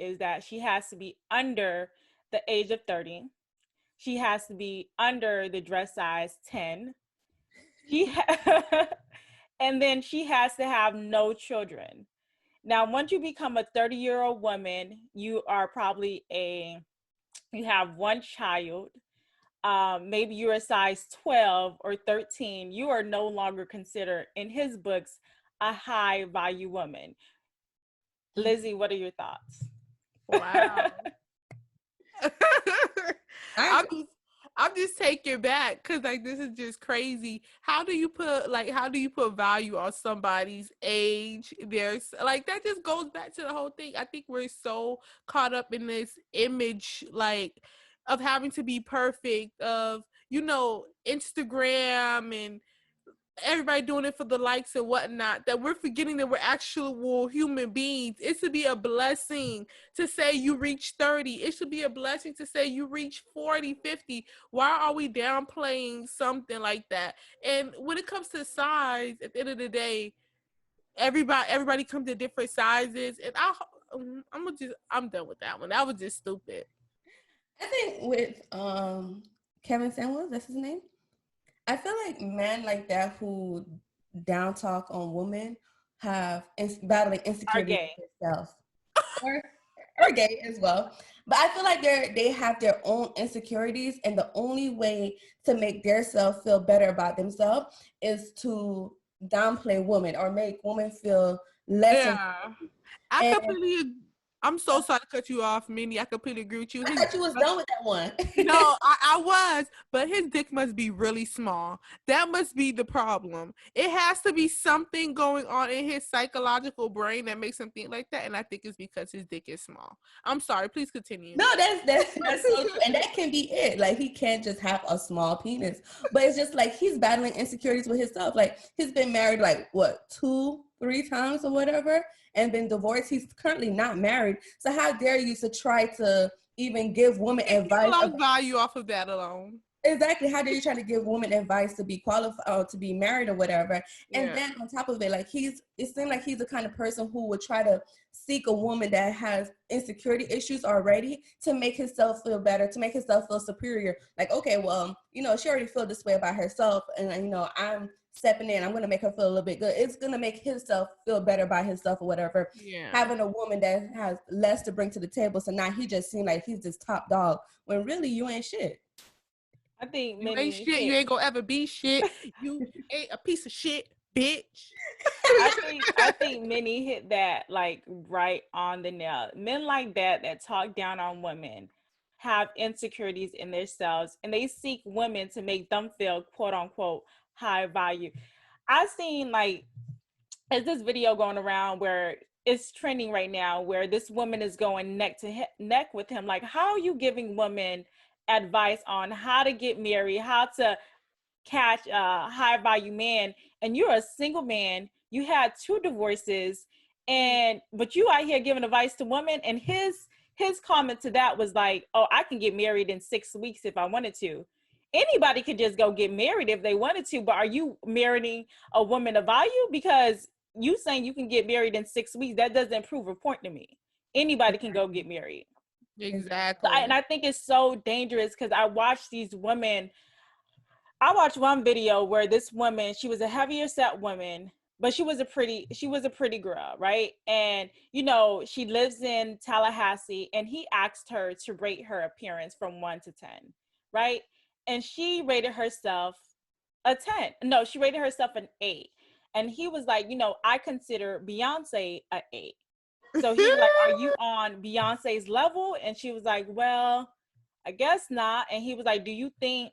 is that she has to be under the age of 30. She has to be under the dress size 10. And then she has to have no children. Now, once you become a 30-year-old woman, you are probably you have one child. Maybe you're a size 12 or 13. You are no longer considered, in his books, a high value woman. Lizzie, what are your thoughts? Wow. I I'm just taken back because like this is just crazy. How do you put value on somebody's age? There's like that just goes back to the whole thing. I think we're so caught up in this image like of having to be perfect, of Instagram and everybody doing it for the likes and whatnot, that we're forgetting that we're actual human beings. It should be a blessing to say you reach 30. It should be a blessing to say you reach 40, 50. Why are we downplaying something like that? And when it comes to size, at the end of the day, everybody comes in different sizes. And I'm done with that one. That was just stupid. I think with Kevin Samuels, that's his name. I feel like men like that who down talk on women have battling insecurity with themselves, or gay as well. But I feel like they have their own insecurities, and the only way to make their self feel better about themselves is to downplay women or make women feel less. Yeah, I'm so sorry to cut you off, Minnie. I completely agree with you. I thought you was done with that one. No, I was, but his dick must be really small. That must be the problem. It has to be something going on in his psychological brain that makes him think like that, and I think it's because his dick is small. I'm sorry. Please continue. No, that's so true, and that can be it. Like he can't just have a small penis, but it's just like he's battling insecurities with himself. Like he's been married like what 2-3 times or whatever, and been divorced. He's currently not married. So how dare you to try to even give women advice? A lot of value off of that alone. Exactly. How dare you try to give women advice to be qualified or to be married or whatever? And then on top of it, like it seems like he's the kind of person who would try to seek a woman that has insecurity issues already to make himself feel better, to make himself feel superior. Like, okay, well, she already feel this way about herself, and I'm stepping in, I'm going to make her feel a little bit good. It's going to make himself feel better by himself or whatever. Yeah. Having a woman that has less to bring to the table. So now he just seems like he's this top dog when really you ain't shit. I think you ain't shit. You ain't gonna ever be shit. You ain't a piece of shit, bitch. I think Minnie hit that like right on the nail. Men like that talk down on women have insecurities in themselves, and they seek women to make them feel quote unquote high value. I've seen like there's this video going around where it's trending right now where this woman is going neck to neck with him. Like, how are you giving women advice on how to get married, how to catch a high value man, and you're a single man, you had 2 divorces, but you out here giving advice to women? And his comment to that was like, oh, I can get married in 6 weeks if I wanted to. Anybody could just go get married if they wanted to, but are you marrying a woman of value? Because you saying you can get married in 6 weeks, that doesn't prove a point to me. Anybody can go get married. Exactly. And I think it's so dangerous because I watched these women. I watched one video where this woman, she was a heavier set woman, but she was a pretty girl, right? And she lives in Tallahassee, and he asked her to rate her appearance from 1 to 10, right? And she rated herself a 10. No, she rated herself an 8. And he was like, I consider Beyonce a 8. So he was like, are you on Beyonce's level? And she was like, well, I guess not. And he was like, do you think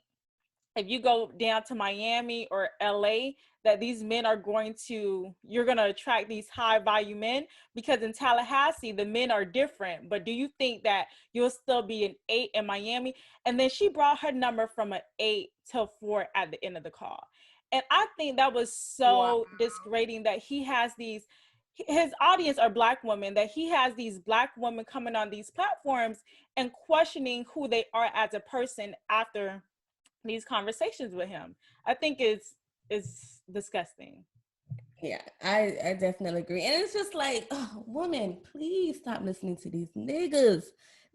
if you go down to Miami or LA that these men you're going to attract these high value men? Because in Tallahassee, the men are different. But do you think that you'll still be an 8 in Miami? And then she brought her number from an 8 to 4 at the end of the call. And I think that was so disgrading that he has his audience are Black women, that he has these Black women coming on these platforms and questioning who they are as a person after these conversations with him. I think it's disgusting. Yeah, I definitely agree. And it's just like, oh, woman, please stop listening to these niggas.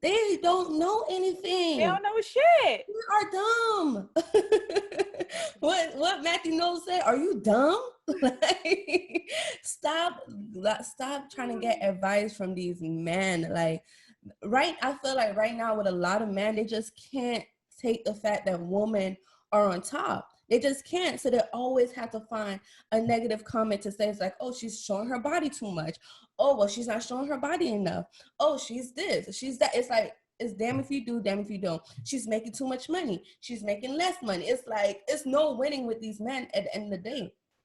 They don't know They anything. don't know shit. You are dumb. What Matthew Knowles said? Are you dumb? Like, stop trying to get advice from these men. Like, I feel like right now with a lot of men, they just can't take the fact that women are on top. They just can't. So they always have to find a negative comment to say. It's like, oh, she's showing her body too much. Oh, well, she's not showing her body enough. Oh, she's this, she's that. It's like, it's damn if you do, damn if you don't. She's making too much money. She's making less money. It's like, it's no winning with these men at the end of the day.